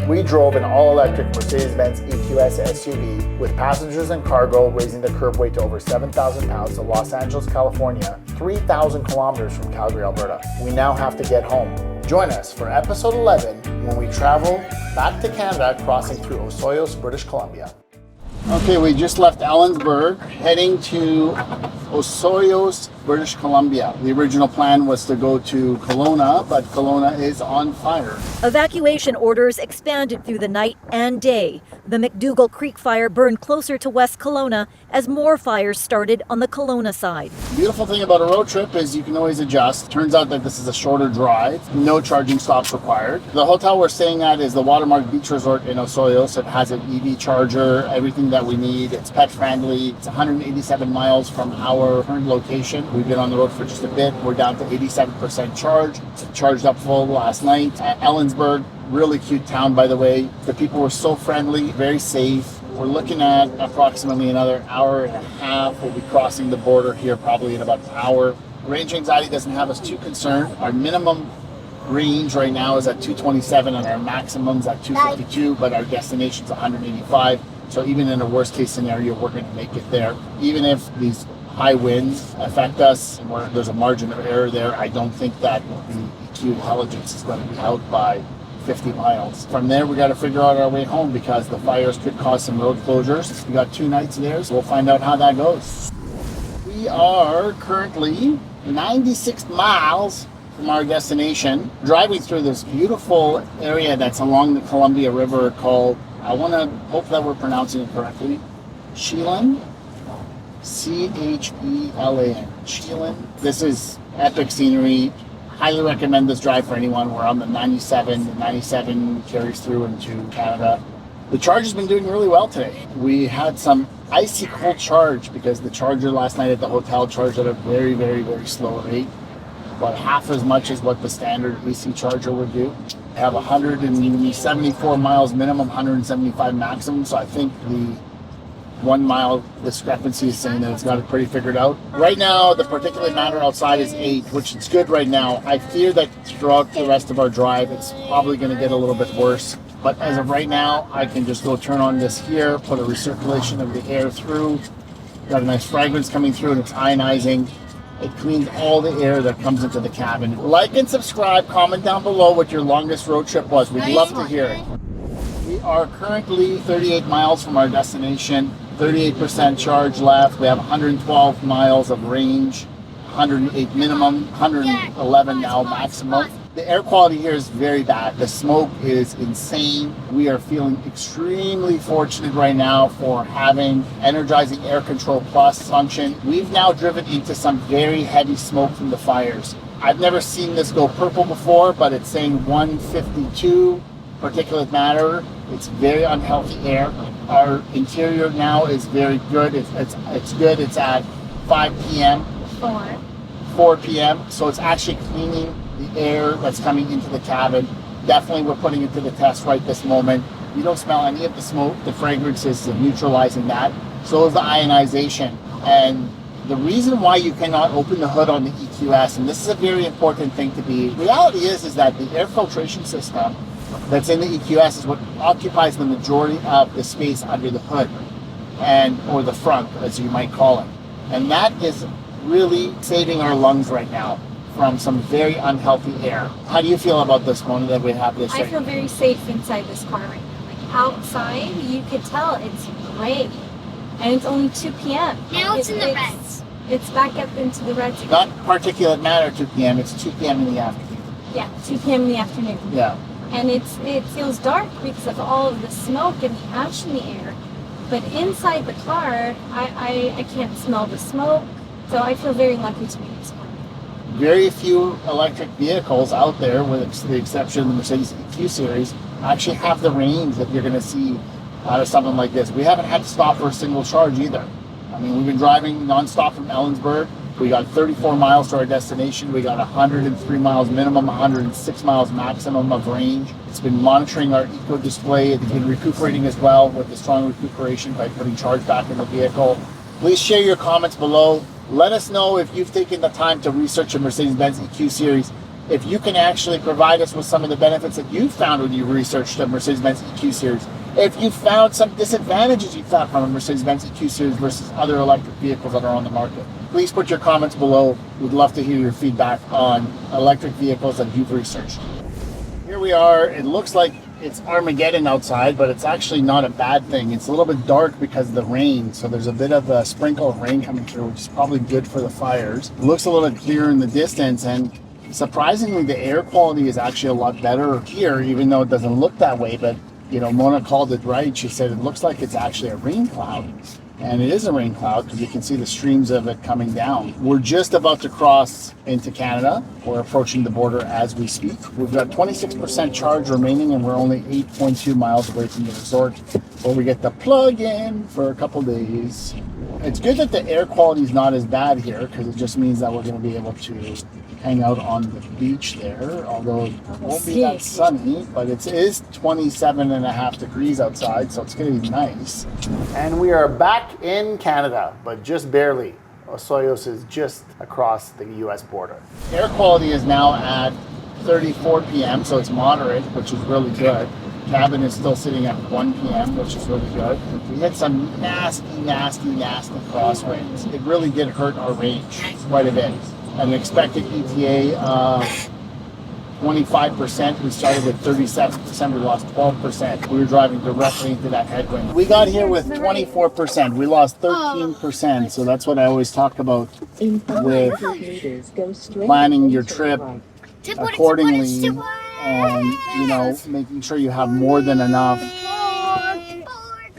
We drove an all-electric Mercedes-Benz EQS SUV with passengers and cargo, raising the curb weight to over 7,000 pounds to Los Angeles, California, 3,000 kilometers from Calgary, Alberta. We now have to get home. Join us for episode 11 when we travel back to Canada, crossing through Osoyoos, British Columbia. Okay, we just left Ellensburg, heading to Osoyoos, British Columbia. The original plan was to go to Kelowna, but Kelowna is on fire. Evacuation orders expanded through the night and day. The McDougall Creek fire burned closer to West Kelowna as more fires started on the Kelowna side. The beautiful thing about a road trip is you can always adjust. Turns out that this is a shorter drive, no charging stops required. The hotel we're staying at is the Watermark Beach Resort in Osoyoos. It has an EV charger, everything that we need. It's pet friendly. It's 187 miles from our current location. We've been on the road for just a bit. We're down to 87% charge. Charged up full last night. At Ellensburg, really cute town, by the way. The people were so friendly, very safe. We're looking at approximately another hour and a half. We'll be crossing the border here probably in about an hour. Range anxiety doesn't have us too concerned. Our minimum range right now is at 227 and our maximum's at 252, but our destination's 185. So even in a worst case scenario, we're going to make it there. Even if these high winds affect us and there's a margin of error there, I don't think that the EQ intelligence is going to be out by 50 miles. From there, we got to figure out our way home because the fires could cause some road closures. We got 2 nights there, so we'll find out how that goes. We are currently 96 miles from our destination, driving through this beautiful area that's along the Columbia River called, I want to hope that we're pronouncing it correctly, Chelan? C-H-E-L-A-N. Chelan. This is epic scenery. Highly recommend this drive for anyone. We're on the 97. The 97 carries through into Canada. The charge has been doing really well today. We had some icy cold charge because the charger last night at the hotel charged at a very, very, very slow rate. About half as much as what the standard AC charger would do. I have 174 miles minimum, 175 maximum, so I think the 1 mile discrepancy is saying that it's got it pretty figured out. Right now, the particulate matter outside is 8, which is good right now. I fear that throughout the rest of our drive, it's probably going to get a little bit worse. But as of right now, I can just go turn on this here, put a recirculation of the air through. Got a nice fragrance coming through and it's ionizing. It cleans all the air that comes into the cabin. Like and subscribe, comment down below what your longest road trip was. We'd love to hear it. We are currently 38 miles from our destination, 38% charge left. We have 112 miles of range, 108 minimum, 111 now maximum. The air quality here is very bad. The smoke is insane. We are feeling extremely fortunate right now for having Energizing Air Control Plus function. We've now driven into some very heavy smoke from the fires. I've never seen this go purple before, but it's saying 152 particulate matter. It's very unhealthy air. Our interior now is very good. It's good. It's at 5 p.m. 4 p.m. So it's actually cleaning the air that's coming into the cabin. Definitely we're putting it to the test right this moment. You don't smell any of the smoke. The fragrance is neutralizing that. So is the ionization. And the reason why you cannot open the hood on the EQS, and this is a very important thing to be, reality is that the air filtration system that's in the EQS is what occupies the majority of the space under the hood, or the front, as you might call it. And that is really saving our lungs right now from some very unhealthy air. How do you feel about this one that we have this? I feel very safe inside this car right now. Like outside, you could tell it's gray, and it's only 2 p.m. Now it's in the reds. It's back up into the reds again. Not particulate matter 2 p.m. It's 2 p.m. in the afternoon. Yeah, 2 p.m. in the afternoon. Yeah. And it feels dark because of all of the smoke and the ash in the air. But inside the car, I can't smell the smoke. So I feel very lucky to be in this car. Very few electric vehicles out there, with the exception of the Mercedes EQ series, actually have the range that you're going to see out of something like this. We haven't had to stop for a single charge either. I mean, we've been driving nonstop from Ellensburg. We got 34 miles to our destination. We got 103 miles minimum, 106 miles maximum of range. It's been monitoring our eco display. It's been recuperating as well with the strong recuperation by putting charge back in the vehicle. Please share your comments below. Let us know if you've taken the time to research a Mercedes-Benz EQ series if you can actually provide us with some of the benefits that you found when you researched the Mercedes-Benz EQ Series, if you found some disadvantages you found from a Mercedes-Benz EQ Series versus other electric vehicles that are on the market, please put your comments below. We'd love to hear your feedback on electric vehicles that you've researched. Here we are. It looks like it's Armageddon outside, but it's actually not a bad thing. It's a little bit dark because of the rain, so there's a bit of a sprinkle of rain coming through, which is probably good for the fires. It looks a little bit clearer in the distance, and surprisingly, the air quality is actually a lot better here, even though it doesn't look that way. But, you know, Mona called it right. She said it looks like it's actually a rain cloud. And it is a rain cloud because you can see the streams of it coming down. We're just about to cross into Canada. We're approaching the border as we speak. We've got 26% charge remaining, and we're only 8.2 miles away from the resort where we get the plug in for a couple days. It's good that the air quality is not as bad here because it just means that we're going to be able to hang out on the beach there, although it won't be that sunny, but it is 27.5 degrees outside, so it's going to be nice. And we are back in Canada, but just barely. Osoyoos is just across the US border. Air quality is now at 34 p.m., so it's moderate, which is really good. Cabin is still sitting at 1 p.m., which is really good. We had some nasty crosswinds. It really did hurt our range quite a bit. An expected ETA of 25%. We started with 37%. We lost 12%. We were driving directly into that headwind. We got here with 24%. We lost 13%. So that's what I always talk about with planning your trip accordingly, and, you know, making sure you have more than enough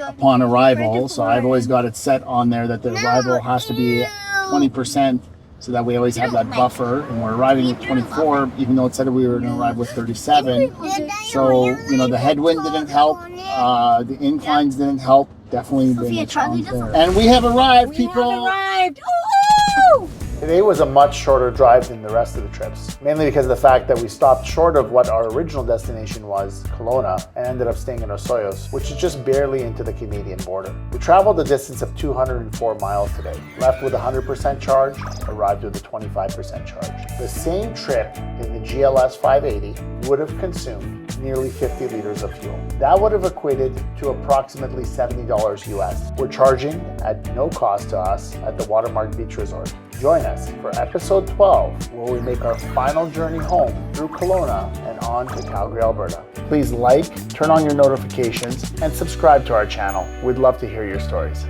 upon arrival. So I've always got it set on there that the arrival has to be 20%. So that we always have that buffer, and we're arriving at 24, even though it said we were going to arrive with 37. So, you know, the headwind didn't help, the inclines didn't help, definitely been a challenge there. And we have arrived, people! Today was a much shorter drive than the rest of the trips, mainly because of the fact that we stopped short of what our original destination was, Kelowna, and ended up staying in Osoyoos, which is just barely into the Canadian border. We traveled a distance of 204 miles today, left with 100% charge, arrived with a 25% charge. The same trip in the GLS 580 would have consumed nearly 50 liters of fuel. That would have equated to approximately $70 US. We're charging at no cost to us at the Watermark Beach Resort. Join us for episode 12, where we make our final journey home through Kelowna and on to Calgary, Alberta. Please like, turn on your notifications, and subscribe to our channel. We'd love to hear your stories.